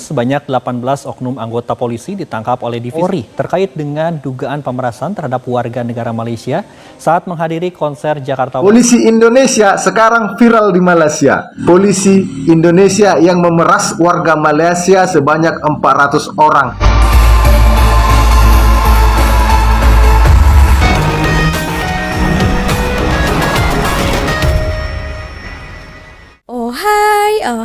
Sebanyak 18 oknum anggota polisi ditangkap oleh Divisi Polri terkait dengan dugaan pemerasan terhadap warga negara Malaysia saat menghadiri konser Jakarta. Polisi Indonesia sekarang viral di Malaysia. Polisi Indonesia yang memeras warga Malaysia sebanyak 400 orang.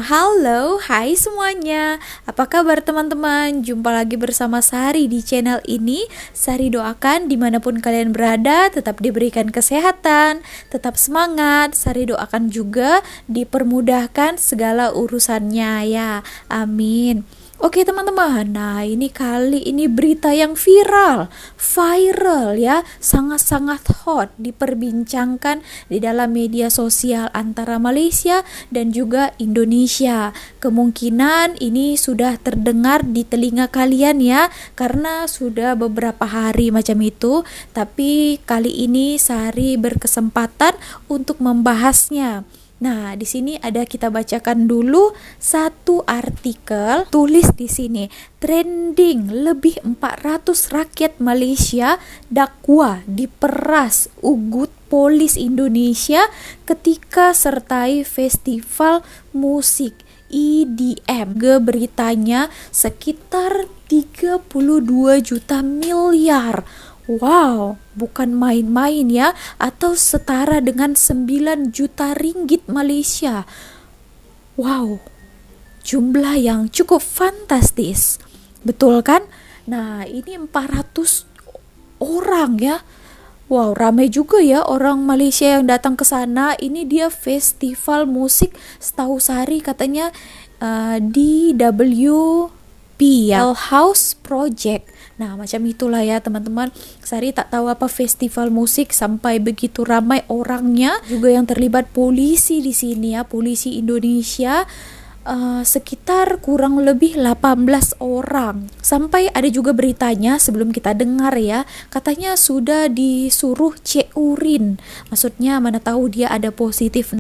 Halo, hai semuanya. Apa kabar teman-teman? Jumpa lagi bersama Sari di channel ini. Sari doakan dimanapun kalian berada tetap diberikan kesehatan, tetap semangat. Sari doakan juga dipermudahkan segala urusannya ya. Amin. Oke teman-teman, nah ini kali ini berita yang viral ya, sangat-sangat hot diperbincangkan di dalam media sosial antara Malaysia dan juga Indonesia. Kemungkinan ini sudah terdengar di telinga kalian ya, karena sudah beberapa hari macam itu, tapi kali ini Sari berkesempatan untuk membahasnya. Nah, di sini ada kita bacakan dulu satu artikel tulis di sini. Trending lebih 400 rakyat Malaysia dakwa diperas ugut polis Indonesia ketika sertai festival musik EDM. Beritanya sekitar 32 juta miliar. Wow, bukan main-main ya, atau setara dengan 9 juta ringgit Malaysia. Wow, jumlah yang cukup fantastis. Betul kan? Nah, ini 400 orang ya. Wow, ramai juga ya orang Malaysia yang datang ke sana. Ini dia festival musik, setahu Sari katanya DWP ya, House Project. Nah, macam itulah ya teman-teman. Sari tak tahu apa festival musik sampai begitu ramai orangnya. Juga yang terlibat polisi di sini ya, polisi Indonesia. Sekitar kurang lebih 18 orang. Sampai ada juga beritanya sebelum kita dengar ya, katanya sudah disuruh cek urin. Maksudnya mana tahu dia ada positif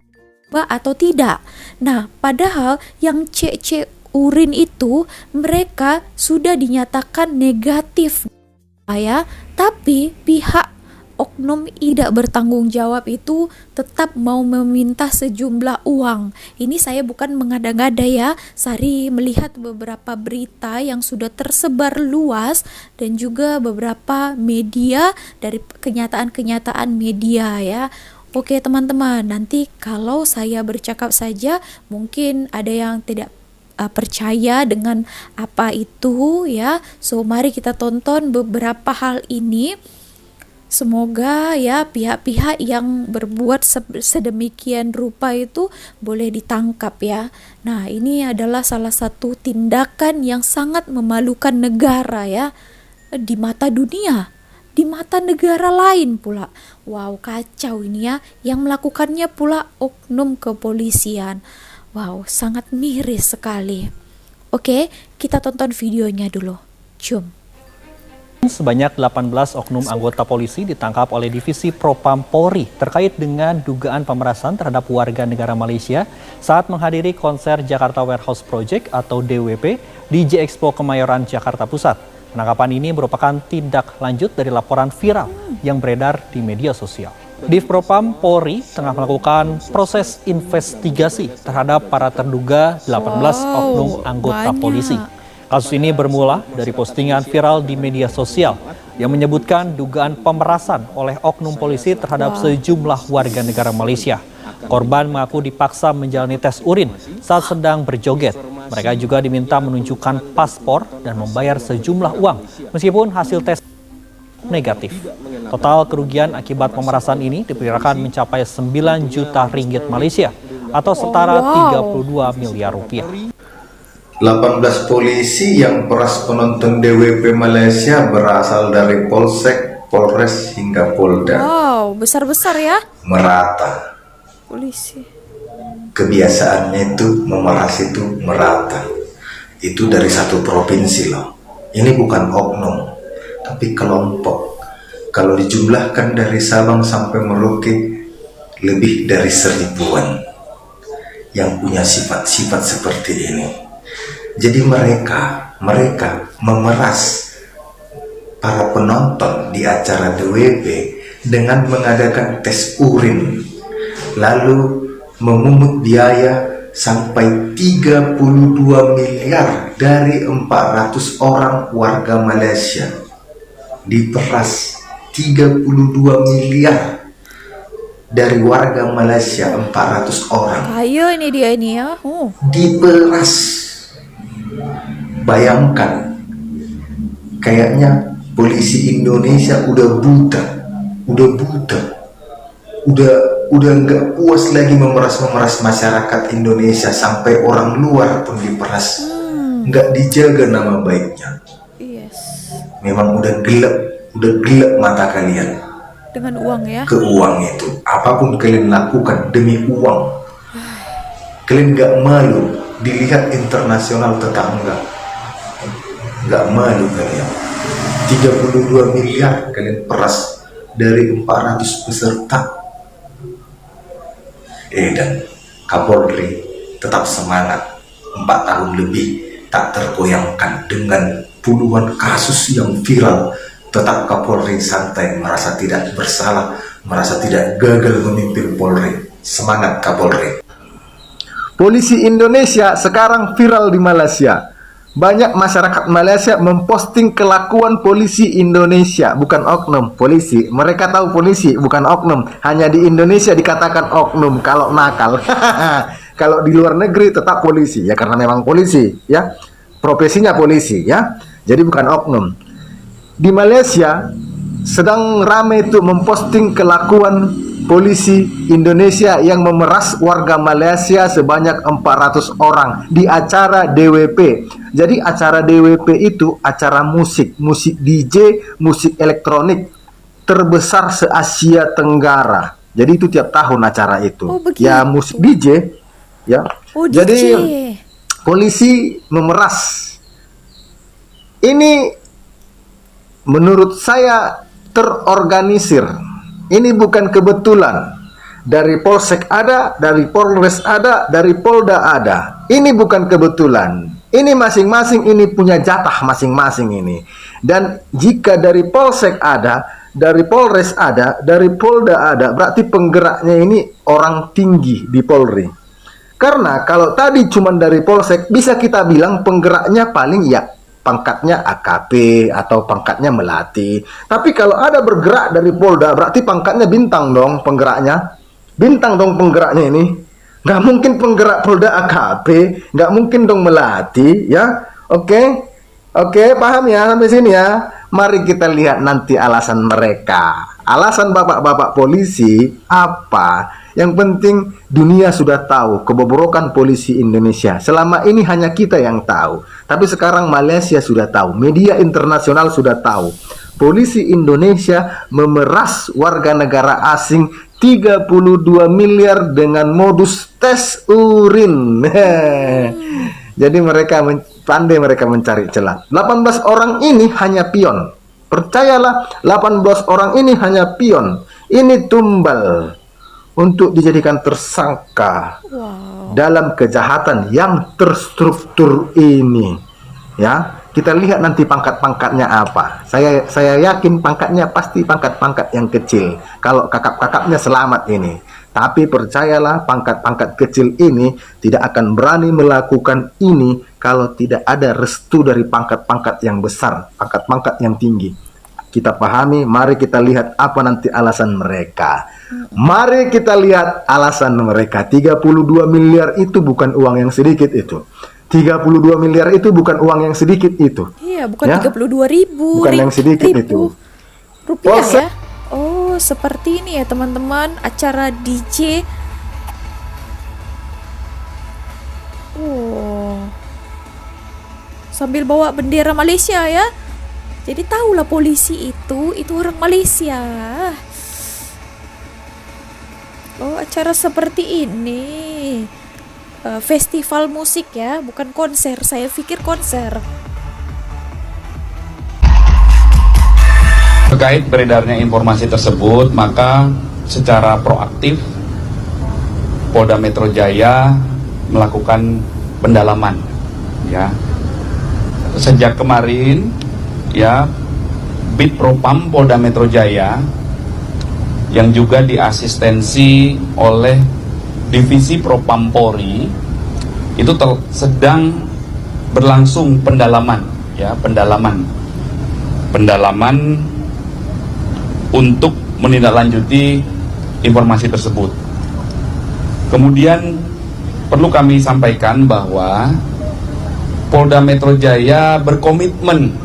atau tidak. Nah, padahal yang cek urin itu mereka sudah dinyatakan negatif ya, tapi pihak oknum tidak bertanggung jawab itu tetap mau meminta sejumlah uang. Ini saya bukan mengada-ngada ya, Sari melihat beberapa berita yang sudah tersebar luas dan juga beberapa media dari kenyataan-kenyataan media ya. Oke teman-teman, nanti kalau saya bercakap saja mungkin ada yang tidak percaya dengan apa itu ya. So mari kita tonton beberapa hal ini. Semoga ya pihak-pihak yang berbuat sedemikian rupa itu boleh ditangkap ya. Nah, ini adalah salah satu tindakan yang sangat memalukan negara ya, di mata dunia, di mata negara lain pula. Wow, kacau ini ya, yang melakukannya pula oknum kepolisian. Wow, sangat miris sekali. Oke, kita tonton videonya dulu. Jom. Sebanyak 18 oknum anggota polisi ditangkap oleh Divisi Propam Polri terkait dengan dugaan pemerasan terhadap warga negara Malaysia saat menghadiri konser Jakarta Warehouse Project atau DWP di J-Expo Kemayoran, Jakarta Pusat. Penangkapan ini merupakan tindak lanjut dari laporan viral yang beredar di media sosial. Div Propam Polri tengah melakukan proses investigasi terhadap para terduga 18 oknum anggota polisi. Kasus ini bermula dari postingan viral di media sosial yang menyebutkan dugaan pemerasan oleh oknum polisi terhadap sejumlah warga negara Malaysia. Korban mengaku dipaksa menjalani tes urin saat sedang berjoget. Mereka juga diminta menunjukkan paspor dan membayar sejumlah uang meskipun hasil tes negatif. Total kerugian akibat pemerasan ini diperkirakan mencapai 9 juta ringgit Malaysia atau setara 32 miliar rupiah. 18 polisi yang peras penonton DWP Malaysia berasal dari Polsek, Polres hingga Polda. Wow, besar-besar ya. Merata. Polisi. Kebiasaannya itu memeras itu merata. Itu dari satu provinsi loh. Ini bukan oknum, tapi kelompok. Kalau dijumlahkan dari Sabang sampai Merauke lebih dari 1000-an yang punya sifat-sifat seperti ini. Jadi mereka memeras para penonton di acara DWP dengan mengadakan tes urin, lalu memungut biaya sampai 32 miliar dari 400 orang warga Malaysia. Diperas 32 miliar dari warga Malaysia, 400 orang. Kaya ini dia ini ya. Diperas. Bayangkan, kayaknya polisi Indonesia udah buta, udah nggak puas lagi memeras masyarakat Indonesia, sampai orang luar pun diperas. Nggak dijaga nama baiknya. Yes. Memang udah gelap mata kalian Dengan uang ya. ke uang itu. Apapun kalian lakukan demi uang. Kalian nggak malu dilihat internasional tetangga. Nggak malu kalian. 32 miliar kalian peras dari 400 peserta. Dan Kapolri tetap semangat. 4 tahun lebih tak tergoyangkan dengan puluhan kasus yang viral. Tetap Kapolri santai, merasa tidak bersalah, merasa tidak gagal memimpin Polri. Semangat Kapolri. Polisi Indonesia sekarang viral di Malaysia. Banyak masyarakat Malaysia memposting kelakuan polisi Indonesia, bukan oknum polisi. Mereka tahu polisi bukan oknum. Hanya di Indonesia dikatakan oknum kalau nakal. Kalau di luar negeri tetap polisi ya, karena memang polisi ya. Profesinya polisi ya. Jadi bukan oknum. Di Malaysia sedang ramai itu memposting kelakuan polisi Indonesia yang memeras warga Malaysia sebanyak 400 orang di acara DWP. Jadi acara DWP itu acara musik DJ, musik elektronik terbesar se-Asia Tenggara. Jadi itu tiap tahun acara itu. Oh, begitu. Ya musik DJ ya. Oh, Jadi DJ. polisi memeras. Ini menurut saya terorganisir. Ini bukan kebetulan. Dari Polsek ada, dari Polres ada, dari Polda ada. Ini bukan kebetulan. Ini masing-masing ini punya jatah masing-masing ini. Dan jika dari Polsek ada, dari Polres ada, dari Polda ada, berarti penggeraknya ini orang tinggi di Polri. Karena kalau tadi cuma dari Polsek, bisa kita bilang penggeraknya paling ya pangkatnya AKP atau pangkatnya melati. Tapi kalau ada bergerak dari Polda, berarti pangkatnya bintang dong penggeraknya. Bintang dong penggeraknya ini. Nggak mungkin penggerak Polda AKP, nggak mungkin dong melati ya. Oke, paham ya sampai sini ya. Mari kita lihat nanti alasan mereka. Alasan bapak-bapak polisi apa? Yang penting dunia sudah tahu kebobrokan polisi Indonesia. Selama ini hanya kita yang tahu. Tapi sekarang Malaysia sudah tahu. Media internasional sudah tahu. Polisi Indonesia memeras warga negara asing 32 miliar dengan modus tes urin. Jadi pandai mereka mencari celah. 18 orang ini hanya pion. Percayalah, 18 orang ini hanya pion. Ini tumbal untuk dijadikan tersangka dalam kejahatan yang terstruktur ini. Ya, kita lihat nanti pangkat-pangkatnya apa. Saya yakin pangkatnya pasti pangkat-pangkat yang kecil. Kalau kakap-kakapnya selamat ini. Tapi percayalah, pangkat-pangkat kecil ini tidak akan berani melakukan ini kalau tidak ada restu dari pangkat-pangkat yang besar, pangkat-pangkat yang tinggi. Kita pahami, mari kita lihat apa nanti alasan mereka. Mari kita lihat alasan mereka. 32 miliar itu bukan uang yang sedikit itu. 32 miliar itu bukan uang yang sedikit itu. Iya, bukan Ya? 32.000. Bukan yang sedikit itu. Rupiah Polsek. ya. Oh, seperti ini ya teman-teman, acara DJ. Oh. Sambil bawa bendera Malaysia ya. Jadi tahulah polisi itu orang Malaysia. Oh, acara seperti ini. Festival musik ya, bukan konser. Saya pikir konser. Terkait beredarnya informasi tersebut, maka secara proaktif Polda Metro Jaya melakukan pendalaman ya. Sejak kemarin ya Bid Propam Polda Metro Jaya yang juga diasistensi oleh Divisi Propam Polri itu sedang berlangsung pendalaman untuk menindaklanjuti informasi tersebut. Kemudian perlu kami sampaikan bahwa Polda Metro Jaya berkomitmen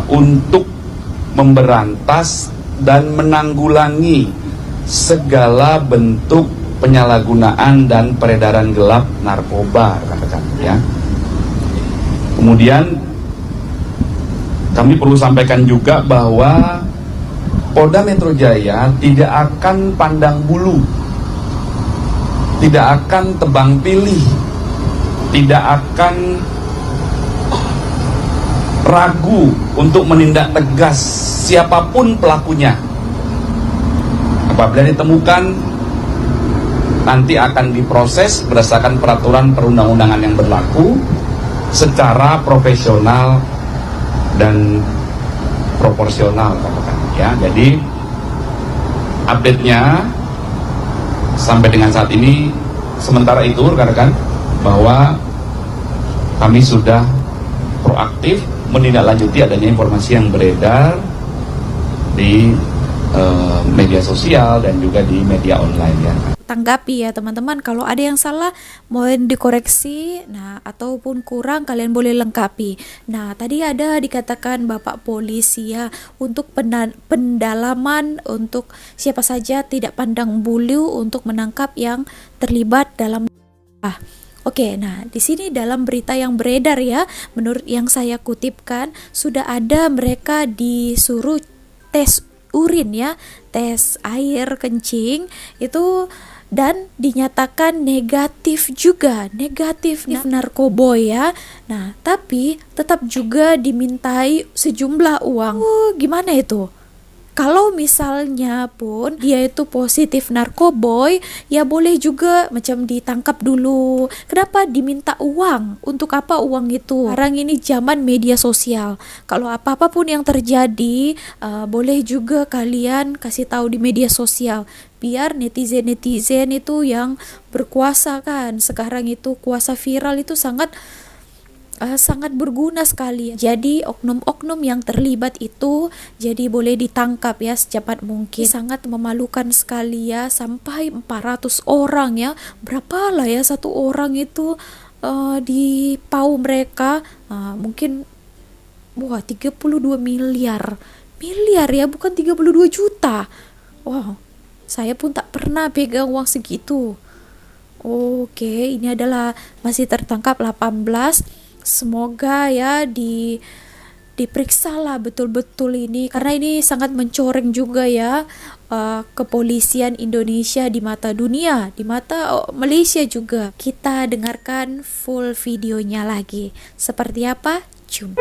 untuk memberantas dan menanggulangi segala bentuk penyalahgunaan dan peredaran gelap narkoba, rekan-rekan, ya. Kemudian kami perlu sampaikan juga bahwa Polda Metro Jaya tidak akan pandang bulu, tidak akan tebang pilih, tidak akan ragu untuk menindak tegas siapapun pelakunya. Apabila ditemukan, nanti akan diproses berdasarkan peraturan perundang-undangan yang berlaku secara profesional dan proporsional, ya. Jadi update-nya sampai dengan saat ini sementara itu, rekan-rekan, bahwa kami sudah proaktif menindaklanjuti adanya informasi yang beredar di media sosial dan juga di media online, ya. Tanggapi ya teman-teman, kalau ada yang salah mohon dikoreksi, nah ataupun kurang kalian boleh lengkapi. Nah tadi ada dikatakan Bapak Polisi ya, untuk pendalaman untuk siapa saja, tidak pandang bulu untuk menangkap yang terlibat dalam Oke, nah di sini dalam berita yang beredar ya, menurut yang saya kutipkan, sudah ada mereka disuruh tes urin ya, tes air kencing itu, dan dinyatakan negatif juga, negatif narkoba ya. Nah, tapi tetap juga dimintai sejumlah uang. Gimana itu? Kalau misalnya pun dia itu positif narkoboy, ya boleh juga macam ditangkap dulu. Kenapa diminta uang? Untuk apa uang itu? Sekarang ini zaman media sosial. Kalau apa-apa pun yang terjadi, boleh juga kalian kasih tahu di media sosial. Biar netizen-netizen itu yang berkuasa kan. Sekarang itu kuasa viral itu sangat berguna sekali. Jadi oknum-oknum yang terlibat itu jadi boleh ditangkap ya secepat mungkin. Sangat memalukan sekali ya, sampai 400 orang ya. Berapa lah ya satu orang itu di pau mereka, mungkin 32 miliar ya, bukan 32 juta. Wow, saya pun tak pernah pegang uang segitu. Oke, ini adalah masih tertangkap 18. Semoga ya diperiksa lah betul-betul ini, karena ini sangat mencoreng juga ya kepolisian Indonesia di mata dunia, di mata Malaysia juga. Kita dengarkan full videonya lagi. Seperti apa? Jom.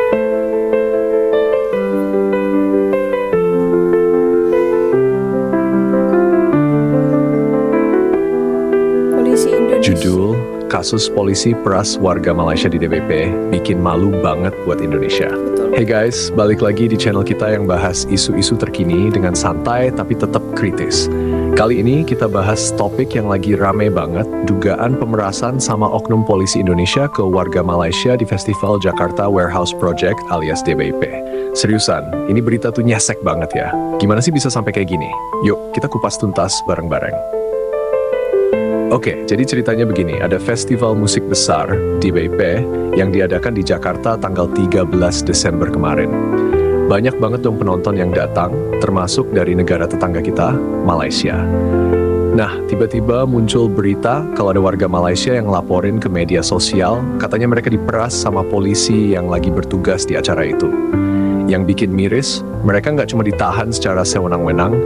Polisi Indonesia. Judul: Kasus polisi peras warga Malaysia di DBP bikin malu banget buat Indonesia. Hey guys, balik lagi di channel kita yang bahas isu-isu terkini dengan santai tapi tetap kritis. Kali ini kita bahas topik yang lagi rame banget, dugaan pemerasan sama oknum polisi Indonesia ke warga Malaysia di Festival Jakarta Warehouse Project alias DBP. Seriusan, ini berita tuh nyesek banget ya. Gimana sih bisa sampai kayak gini? Yuk, kita kupas tuntas bareng-bareng. Oke, jadi ceritanya begini, ada festival musik besar DBP yang diadakan di Jakarta tanggal 13 Desember kemarin. Banyak banget dong penonton yang datang, termasuk dari negara tetangga kita, Malaysia. Nah, tiba-tiba muncul berita kalau ada warga Malaysia yang laporin ke media sosial, katanya mereka diperas sama polisi yang lagi bertugas di acara itu. Yang bikin miris, mereka nggak cuma ditahan secara sewenang-wenang,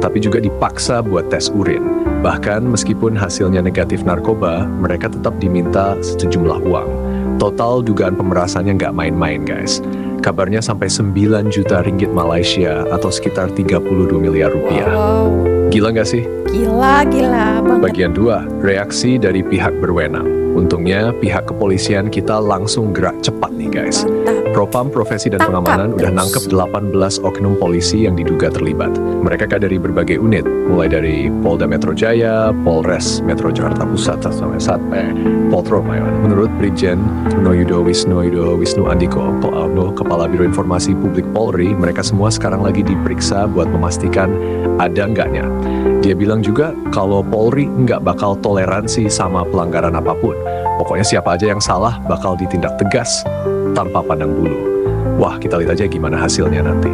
tapi juga dipaksa buat tes urin. Bahkan meskipun hasilnya negatif narkoba, mereka tetap diminta sejumlah uang. Total dugaan pemerasannya nggak main-main guys. Kabarnya sampai 9 juta ringgit Malaysia atau sekitar 32 miliar rupiah. Wow. Gila nggak sih? Gila banget. Bagian 2, reaksi dari pihak berwenang. Untungnya pihak kepolisian kita langsung gerak cepat nih guys. Mantap. Propam Profesi dan Tangkap Pengamanan udah terus. nangkep 18 oknum polisi yang diduga terlibat. Mereka dari berbagai unit, mulai dari Polda Metro Jaya, Polres Metro Jakarta Pusat, sampai Satpol, Poltro Mayon. Menurut Brigjen Wisnu Andiko, Kepala Biro Informasi Publik Polri, mereka semua sekarang lagi diperiksa buat memastikan ada enggaknya. Dia bilang juga kalau Polri nggak bakal toleransi sama pelanggaran apapun. Pokoknya siapa aja yang salah bakal ditindak tegas tanpa pandang bulu. Wah, kita lihat aja gimana hasilnya nanti.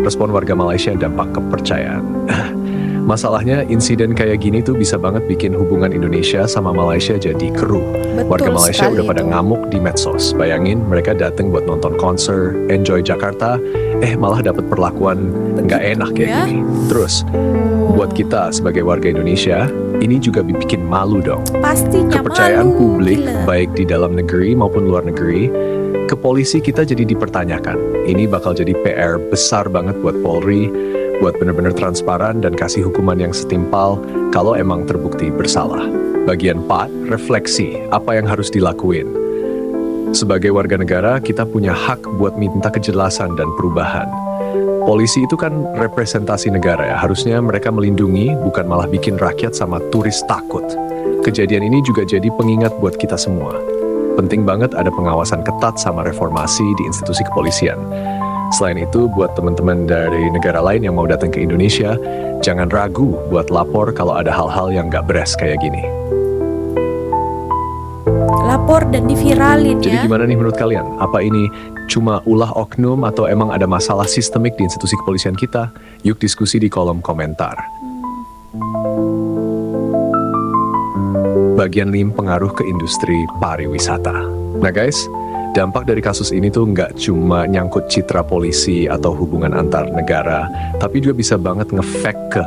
Respon warga Malaysia dampak kepercayaan. Masalahnya insiden kayak gini tuh bisa banget bikin hubungan Indonesia sama Malaysia jadi keruh. Betul Warga Malaysia sekali udah pada itu. ngamuk di medsos. Bayangin mereka datang buat nonton konser, enjoy Jakarta, malah dapat perlakuan nggak enak kayak ya? gini. Terus, buat kita sebagai warga Indonesia, ini juga bikin malu dong. Pastinya Kepercayaan malu, publik, gila. baik di dalam negeri maupun luar negeri, ke polisi kita jadi dipertanyakan. Ini bakal jadi PR besar banget buat Polri, buat benar-benar transparan dan kasih hukuman yang setimpal kalau emang terbukti bersalah. Bagian 4, refleksi, apa yang harus dilakuin. Sebagai warga negara, kita punya hak buat minta kejelasan dan perubahan. Polisi itu kan representasi negara ya, harusnya mereka melindungi, bukan malah bikin rakyat sama turis takut. Kejadian ini juga jadi pengingat buat kita semua. Penting banget ada pengawasan ketat sama reformasi di institusi kepolisian. Selain itu, buat teman-teman dari negara lain yang mau datang ke Indonesia, jangan ragu buat lapor kalau ada hal-hal yang nggak beres kayak gini. Lapor dan diviralin Jadi ya. gimana nih menurut kalian? Apa ini cuma ulah oknum atau emang ada masalah sistemik di institusi kepolisian kita? Yuk diskusi di kolom komentar. Bagian 5, pengaruh ke industri pariwisata. Nah guys, dampak dari kasus ini tuh nggak cuma nyangkut citra polisi atau hubungan antar negara, tapi juga bisa banget ngefek ke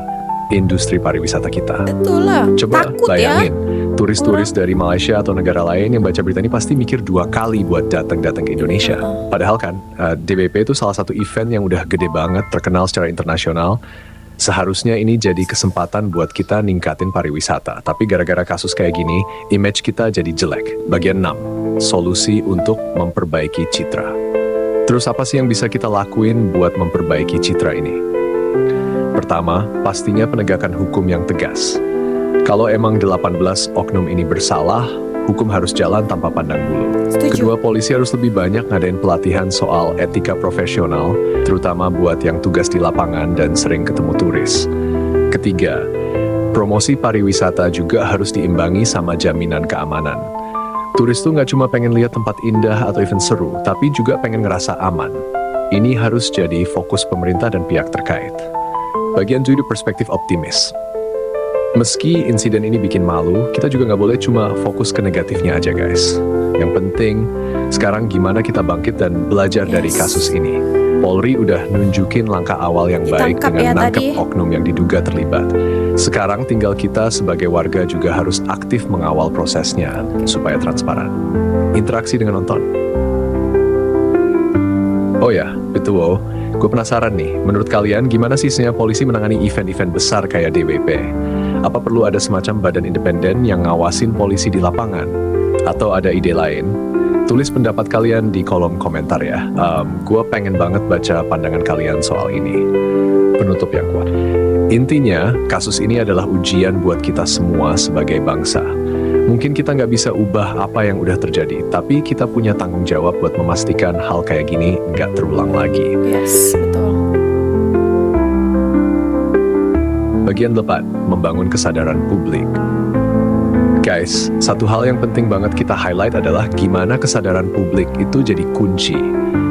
industri pariwisata kita. Betul lah. Coba Takut bayangin, ya. turis-turis dari Malaysia atau negara lain yang baca berita ini pasti mikir 2 kali buat datang ke Indonesia. Padahal kan, DBP itu salah satu event yang udah gede banget, terkenal secara internasional. Seharusnya ini jadi kesempatan buat kita ningkatin pariwisata. Tapi gara-gara kasus kayak gini, image kita jadi jelek. Bagian 6, solusi untuk memperbaiki citra. Terus apa sih yang bisa kita lakuin buat memperbaiki citra ini? Pertama, pastinya penegakan hukum yang tegas. Kalau emang 18 oknum ini bersalah, hukum harus jalan tanpa pandang bulu. Setuju. Kedua, polisi harus lebih banyak ngadain pelatihan soal etika profesional, terutama buat yang tugas di lapangan dan sering ketemu turis. Ketiga, promosi pariwisata juga harus diimbangi sama jaminan keamanan. Turis tuh nggak cuma pengen lihat tempat indah atau event seru, tapi juga pengen ngerasa aman. Ini harus jadi fokus pemerintah dan pihak terkait. Bagian 7, perspektif optimis. Meski insiden ini bikin malu, kita juga nggak boleh cuma fokus ke negatifnya aja guys. Yang penting, sekarang gimana kita bangkit dan belajar dari kasus ini. Polri udah nunjukin langkah awal yang baik Ditangkap dengan ya nangkep tadi. oknum yang diduga terlibat. Sekarang tinggal kita sebagai warga juga harus aktif mengawal prosesnya supaya transparan. Interaksi dengan nonton. Oh ya, betul. Gue penasaran nih, menurut kalian gimana sih sebenarnya polisi menangani event-event besar kayak DWP? Apa perlu ada semacam badan independen yang ngawasin polisi di lapangan? Atau ada ide lain? Tulis pendapat kalian di kolom komentar ya. Gue pengen banget baca pandangan kalian soal ini. Penutup yang kuat. Intinya, kasus ini adalah ujian buat kita semua sebagai bangsa. Mungkin kita nggak bisa ubah apa yang udah terjadi, tapi kita punya tanggung jawab buat memastikan hal kayak gini nggak terulang lagi. Yes, betul. Bagian 8, membangun kesadaran publik. Guys, satu hal yang penting banget kita highlight adalah gimana kesadaran publik itu jadi kunci.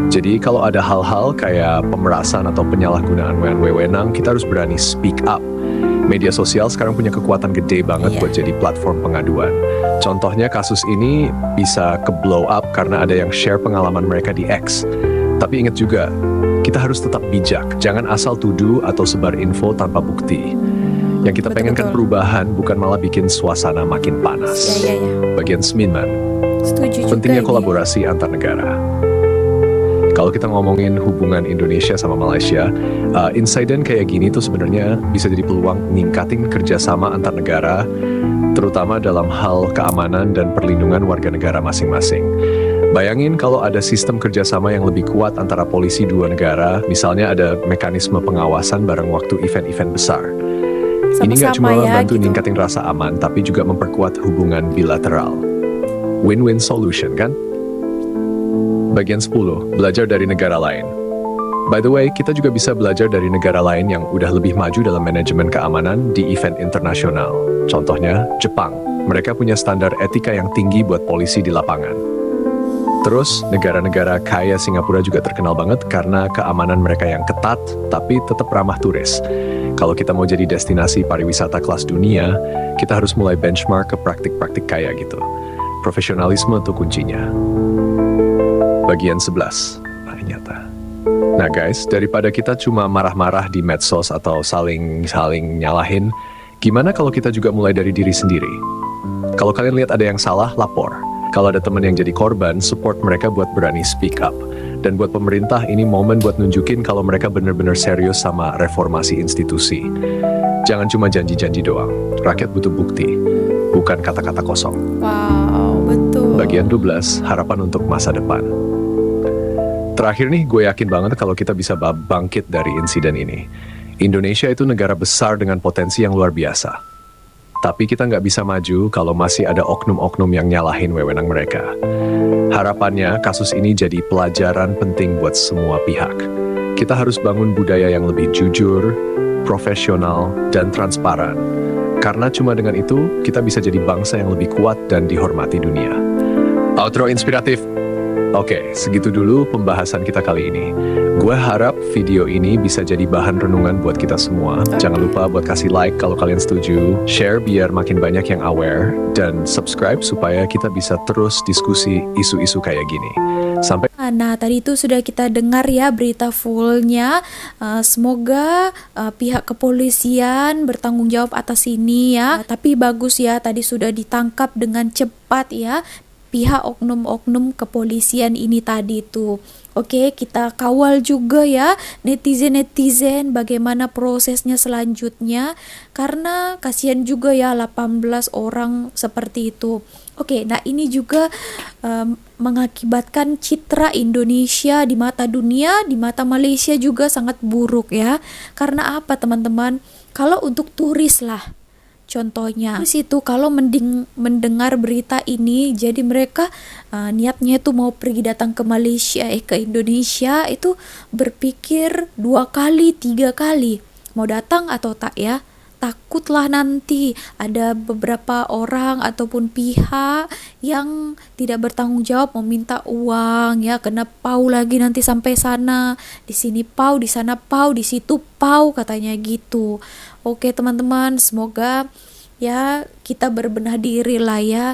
Jadi kalau ada hal-hal kayak pemerasan atau penyalahgunaan wewenang, kita harus berani speak up. Media sosial sekarang punya kekuatan gede banget buat jadi platform pengaduan. Contohnya kasus ini bisa ke-blow up karena ada yang share pengalaman mereka di X. Tapi ingat juga, kita harus tetap bijak. Jangan asal tuduh atau sebar info tanpa bukti. Yang kita pengen kan perubahan, bukan malah bikin suasana makin panas. Ya. Bagian 9, Setuju juga pentingnya ini. kolaborasi antar negara. Kalau kita ngomongin hubungan Indonesia sama Malaysia, insiden kayak gini tuh sebenarnya bisa jadi peluang ningkatin kerjasama antar negara, terutama dalam hal keamanan dan perlindungan warga negara masing-masing. Bayangin kalau ada sistem kerjasama yang lebih kuat antara polisi dua negara, misalnya ada mekanisme pengawasan bareng waktu event-event besar. Ini nggak Sama-sama cuma ya, bantu gitu. ningkatin rasa aman, tapi juga memperkuat hubungan bilateral. Win-win solution, kan? Bagian 10, belajar dari negara lain. By the way, kita juga bisa belajar dari negara lain yang udah lebih maju dalam manajemen keamanan di event internasional. Contohnya, Jepang. Mereka punya standar etika yang tinggi buat polisi di lapangan. Terus, negara-negara kaya Singapura juga terkenal banget karena keamanan mereka yang ketat, tapi tetap ramah turis. Kalau kita mau jadi destinasi pariwisata kelas dunia, kita harus mulai benchmark ke praktik-praktik kaya gitu. Profesionalisme tuh kuncinya. Bagian 11, nyata. Nah guys, daripada kita cuma marah-marah di medsos atau saling nyalahin, gimana kalau kita juga mulai dari diri sendiri? Kalau kalian lihat ada yang salah, lapor. Kalau ada teman yang jadi korban, support mereka buat berani speak up. Dan buat pemerintah, ini momen buat nunjukin kalau mereka benar-benar serius sama reformasi institusi. Jangan cuma janji-janji doang. Rakyat butuh bukti, bukan kata-kata kosong. Wow, betul. Bagian 12, harapan untuk masa depan. Terakhir nih, gue yakin banget kalau kita bisa bangkit dari insiden ini. Indonesia itu negara besar dengan potensi yang luar biasa. Tapi kita nggak bisa maju kalau masih ada oknum-oknum yang nyalahin wewenang mereka. Harapannya, kasus ini jadi pelajaran penting buat semua pihak. Kita harus bangun budaya yang lebih jujur, profesional, dan transparan. Karena cuma dengan itu, kita bisa jadi bangsa yang lebih kuat dan dihormati dunia. Outro inspiratif. Oke, segitu dulu pembahasan kita kali ini. Gue harap video ini bisa jadi bahan renungan buat kita semua. Jangan lupa buat kasih like kalau kalian setuju, share biar makin banyak yang aware, dan subscribe supaya kita bisa terus diskusi isu-isu kayak gini. Sampai Nah, tadi itu sudah kita dengar ya berita fullnya. Semoga pihak kepolisian bertanggung jawab atas ini ya. Tapi bagus ya, tadi sudah ditangkap dengan cepat ya pihak oknum-oknum kepolisian ini tadi itu. Oke, kita kawal juga ya netizen-netizen bagaimana prosesnya selanjutnya. Karena kasihan juga ya 18 orang seperti itu. Oke, nah ini juga mengakibatkan citra Indonesia di mata dunia, di mata Malaysia juga sangat buruk ya. Karena apa teman-teman? Kalau untuk turis lah, contohnya di situ kalau mendengar berita ini, jadi mereka niatnya itu mau pergi datang ke Malaysia, ke Indonesia itu berpikir 2 kali, 3 kali mau datang atau tak ya. Takutlah nanti ada beberapa orang ataupun pihak yang tidak bertanggung jawab meminta uang ya, kena pau lagi nanti sampai sana, di sini pau, di sana pau, di situ pau katanya gitu. Oke teman-teman, semoga ya kita berbenah diri lah ya,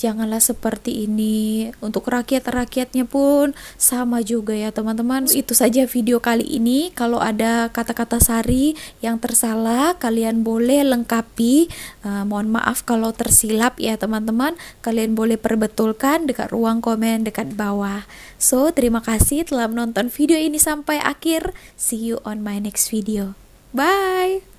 janganlah seperti ini. Untuk rakyat-rakyatnya pun sama juga ya teman-teman. Itu saja video kali ini. Kalau ada kata-kata sari yang tersalah, kalian boleh lengkapi. Mohon maaf kalau tersilap ya teman-teman. Kalian boleh perbetulkan dekat ruang komen dekat bawah. So, terima kasih telah menonton video ini sampai akhir. See you on my next video. Bye!